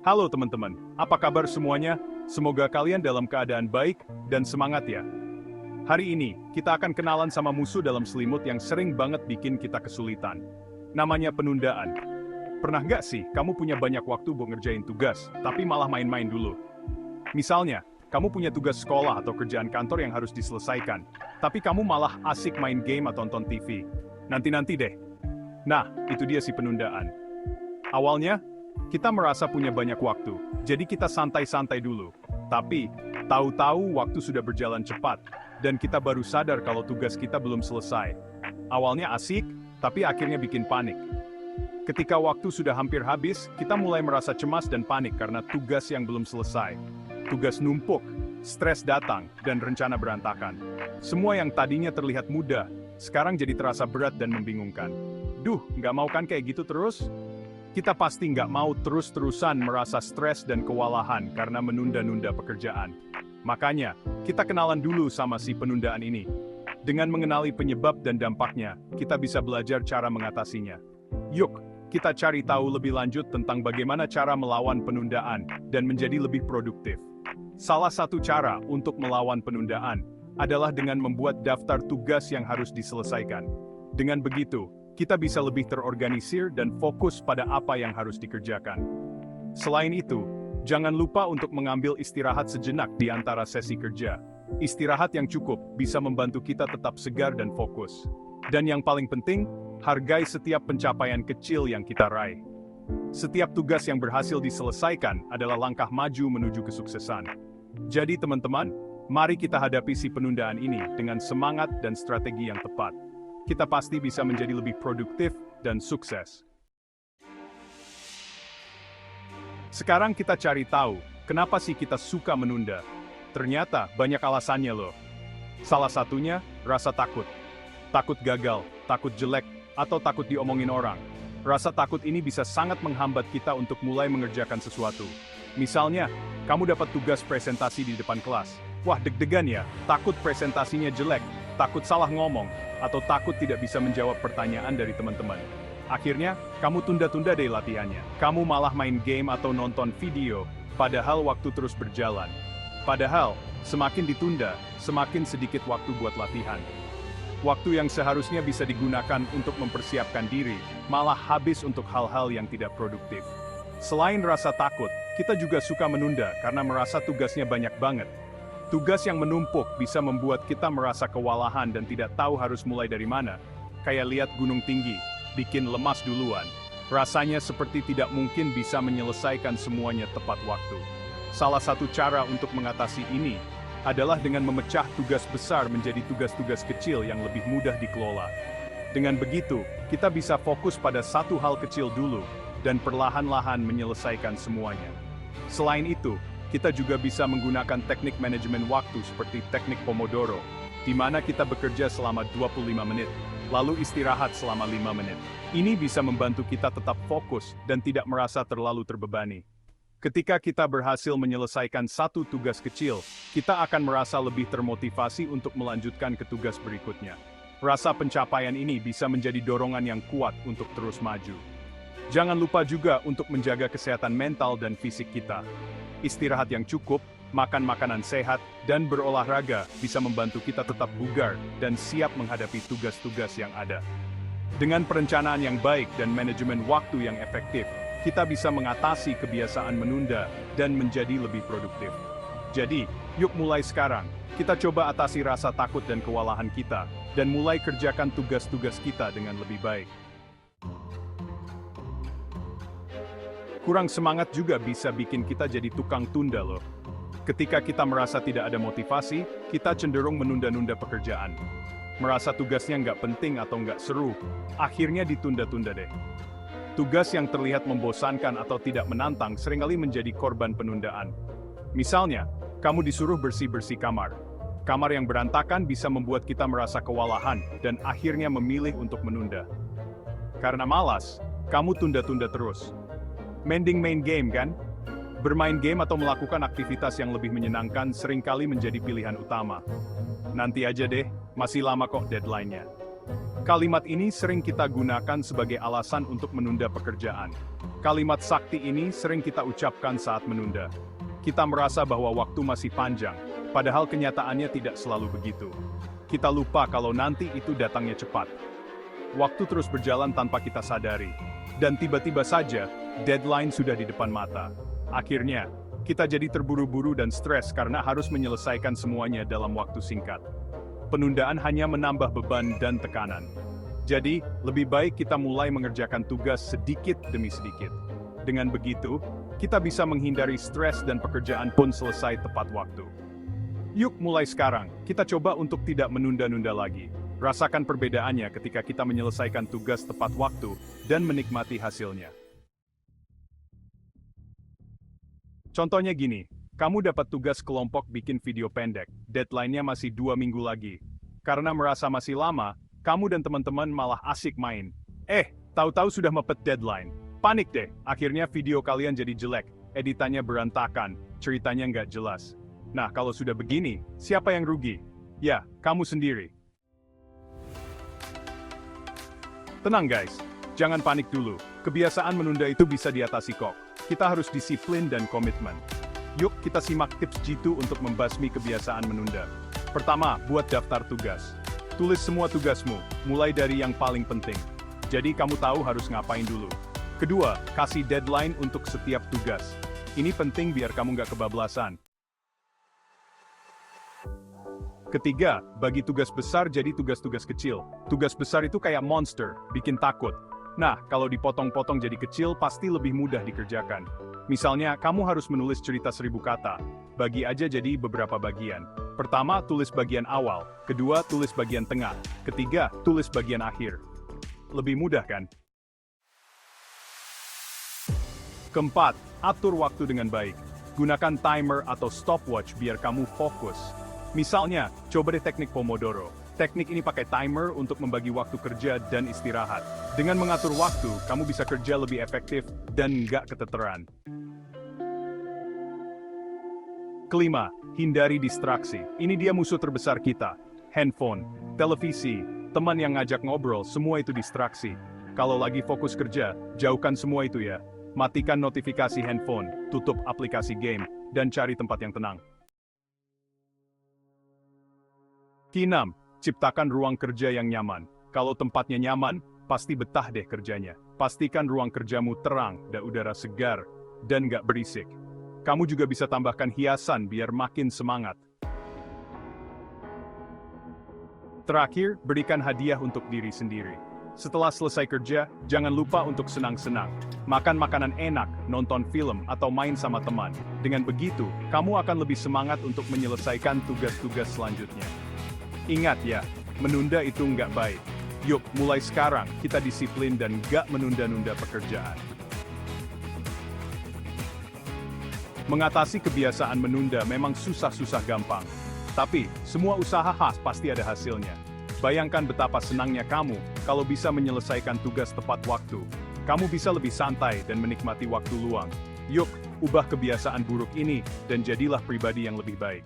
Halo teman-teman, apa kabar semuanya? Semoga kalian dalam keadaan baik dan semangat ya. Hari ini, kita akan kenalan sama musuh dalam selimut yang sering banget bikin kita kesulitan. Namanya penundaan. Pernah nggak sih kamu punya banyak waktu buat ngerjain tugas, tapi malah main-main dulu? Misalnya, kamu punya tugas sekolah atau kerjaan kantor yang harus diselesaikan, tapi kamu malah asik main game atau nonton TV. Nanti-nanti deh. Nah, itu dia si penundaan. Awalnya, kita merasa punya banyak waktu, jadi kita santai-santai dulu. Tapi, tahu-tahu waktu sudah berjalan cepat, dan kita baru sadar kalau tugas kita belum selesai. Awalnya asik, tapi akhirnya bikin panik. Ketika waktu sudah hampir habis, kita mulai merasa cemas dan panik karena tugas yang belum selesai. Tugas numpuk, stres datang, dan rencana berantakan. Semua yang tadinya terlihat mudah, sekarang jadi terasa berat dan membingungkan. Duh, nggak mau kan kayak gitu terus? Kita pasti nggak mau terus-terusan merasa stres dan kewalahan karena menunda-nunda pekerjaan. Makanya, kita kenalan dulu sama si penundaan ini. Dengan mengenali penyebab dan dampaknya, kita bisa belajar cara mengatasinya. Yuk, kita cari tahu lebih lanjut tentang bagaimana cara melawan penundaan dan menjadi lebih produktif. Salah satu cara untuk melawan penundaan adalah dengan membuat daftar tugas yang harus diselesaikan. Dengan begitu, kita bisa lebih terorganisir dan fokus pada apa yang harus dikerjakan. Selain itu, jangan lupa untuk mengambil istirahat sejenak di antara sesi kerja. Istirahat yang cukup bisa membantu kita tetap segar dan fokus. Dan yang paling penting, hargai setiap pencapaian kecil yang kita raih. Setiap tugas yang berhasil diselesaikan adalah langkah maju menuju kesuksesan. Jadi teman-teman, mari kita hadapi si penundaan ini dengan semangat dan strategi yang tepat. Kita pasti bisa menjadi lebih produktif dan sukses. Sekarang kita cari tahu, kenapa sih kita suka menunda? Ternyata banyak alasannya loh. Salah satunya, rasa takut. Takut gagal, takut jelek, atau takut diomongin orang. Rasa takut ini bisa sangat menghambat kita untuk mulai mengerjakan sesuatu. Misalnya, kamu dapat tugas presentasi di depan kelas. Wah, deg-degan ya, takut presentasinya jelek, takut salah ngomong, atau takut tidak bisa menjawab pertanyaan dari teman-teman. Akhirnya, kamu tunda-tunda deh latihannya. Kamu malah main game atau nonton video, padahal waktu terus berjalan. Padahal, semakin ditunda, semakin sedikit waktu buat latihan. Waktu yang seharusnya bisa digunakan untuk mempersiapkan diri, malah habis untuk hal-hal yang tidak produktif. Selain rasa takut, kita juga suka menunda karena merasa tugasnya banyak banget. Tugas yang menumpuk bisa membuat kita merasa kewalahan dan tidak tahu harus mulai dari mana. Kayak lihat gunung tinggi, bikin lemas duluan. Rasanya seperti tidak mungkin bisa menyelesaikan semuanya tepat waktu. Salah satu cara untuk mengatasi ini adalah dengan memecah tugas besar menjadi tugas-tugas kecil yang lebih mudah dikelola. Dengan begitu, kita bisa fokus pada satu hal kecil dulu, dan perlahan-lahan menyelesaikan semuanya. Selain itu, kita juga bisa menggunakan teknik manajemen waktu seperti teknik Pomodoro, di mana kita bekerja selama 25 menit, lalu istirahat selama 5 menit. Ini bisa membantu kita tetap fokus dan tidak merasa terlalu terbebani. Ketika kita berhasil menyelesaikan satu tugas kecil, kita akan merasa lebih termotivasi untuk melanjutkan ke tugas berikutnya. Rasa pencapaian ini bisa menjadi dorongan yang kuat untuk terus maju. Jangan lupa juga untuk menjaga kesehatan mental dan fisik kita. Istirahat yang cukup, makan makanan sehat, dan berolahraga bisa membantu kita tetap bugar dan siap menghadapi tugas-tugas yang ada. Dengan perencanaan yang baik dan manajemen waktu yang efektif, kita bisa mengatasi kebiasaan menunda dan menjadi lebih produktif. Jadi, yuk mulai sekarang. Kita coba atasi rasa takut dan kewalahan kita, dan mulai kerjakan tugas-tugas kita dengan lebih baik. Kurang semangat juga bisa bikin kita jadi tukang tunda loh. Ketika kita merasa tidak ada motivasi, kita cenderung menunda-nunda pekerjaan. Merasa tugasnya nggak penting atau nggak seru, akhirnya ditunda-tunda deh. Tugas yang terlihat membosankan atau tidak menantang seringkali menjadi korban penundaan. Misalnya, kamu disuruh bersih-bersih kamar. Kamar yang berantakan bisa membuat kita merasa kewalahan dan akhirnya memilih untuk menunda. Karena malas, kamu tunda-tunda terus. Mending main game kan? Bermain game atau melakukan aktivitas yang lebih menyenangkan seringkali menjadi pilihan utama. Nanti aja deh, masih lama kok deadline-nya. Kalimat ini sering kita gunakan sebagai alasan untuk menunda pekerjaan. Kalimat sakti ini sering kita ucapkan saat menunda. Kita merasa bahwa waktu masih panjang, padahal kenyataannya tidak selalu begitu. Kita lupa kalau nanti itu datangnya cepat. Waktu terus berjalan tanpa kita sadari. Dan tiba-tiba saja, deadline sudah di depan mata. Akhirnya, kita jadi terburu-buru dan stres karena harus menyelesaikan semuanya dalam waktu singkat. Penundaan hanya menambah beban dan tekanan. Jadi, lebih baik kita mulai mengerjakan tugas sedikit demi sedikit. Dengan begitu, kita bisa menghindari stres dan pekerjaan pun selesai tepat waktu. Yuk mulai sekarang, kita coba untuk tidak menunda-nunda lagi. Rasakan perbedaannya ketika kita menyelesaikan tugas tepat waktu dan menikmati hasilnya. Contohnya gini. Kamu dapat tugas kelompok bikin video pendek, deadline-nya masih 2 minggu lagi. Karena merasa masih lama, kamu dan teman-teman malah asik main. Tahu-tahu sudah mepet deadline. Panik deh, akhirnya video kalian jadi jelek, editannya berantakan, ceritanya nggak jelas. Nah, kalau sudah begini, siapa yang rugi? Ya, kamu sendiri. Tenang guys, jangan panik dulu. Kebiasaan menunda itu bisa diatasi kok. Kita harus disiplin dan komitmen. Yuk kita simak tips Jitu untuk membasmi kebiasaan menunda. Pertama, buat daftar tugas. Tulis semua tugasmu, mulai dari yang paling penting. Jadi kamu tahu harus ngapain dulu. Kedua, kasih deadline untuk setiap tugas. Ini penting biar kamu nggak kebablasan. Ketiga, bagi tugas besar jadi tugas-tugas kecil. Tugas besar itu kayak monster, bikin takut. Nah, kalau dipotong-potong jadi kecil pasti lebih mudah dikerjakan. Misalnya, kamu harus menulis cerita 1000 kata. Bagi aja jadi beberapa bagian. Pertama, tulis bagian awal. Kedua, tulis bagian tengah. Ketiga, tulis bagian akhir. Lebih mudah kan? Keempat, atur waktu dengan baik. Gunakan timer atau stopwatch biar kamu fokus. Misalnya, coba deh teknik Pomodoro. Teknik ini pakai timer untuk membagi waktu kerja dan istirahat. Dengan mengatur waktu, kamu bisa kerja lebih efektif dan nggak keteteran. Kelima, hindari distraksi. Ini dia musuh terbesar kita. Handphone, televisi, teman yang ngajak ngobrol, semua itu distraksi. Kalau lagi fokus kerja, jauhkan semua itu ya. Matikan notifikasi handphone, tutup aplikasi game, dan cari tempat yang tenang. Keenam, ciptakan ruang kerja yang nyaman. Kalau tempatnya nyaman, pasti betah deh kerjanya. Pastikan ruang kerjamu terang, ada udara segar, dan nggak berisik. Kamu juga bisa tambahkan hiasan biar makin semangat. Terakhir, berikan hadiah untuk diri sendiri. Setelah selesai kerja, jangan lupa untuk senang-senang. Makan makanan enak, nonton film, atau main sama teman. Dengan begitu, kamu akan lebih semangat untuk menyelesaikan tugas-tugas selanjutnya. Ingat ya, menunda itu nggak baik. Yuk, mulai sekarang, kita disiplin dan nggak menunda-nunda pekerjaan. Mengatasi kebiasaan menunda memang susah-susah gampang. Tapi, semua usaha khas pasti ada hasilnya. Bayangkan betapa senangnya kamu kalau bisa menyelesaikan tugas tepat waktu. Kamu bisa lebih santai dan menikmati waktu luang. Yuk, ubah kebiasaan buruk ini dan jadilah pribadi yang lebih baik.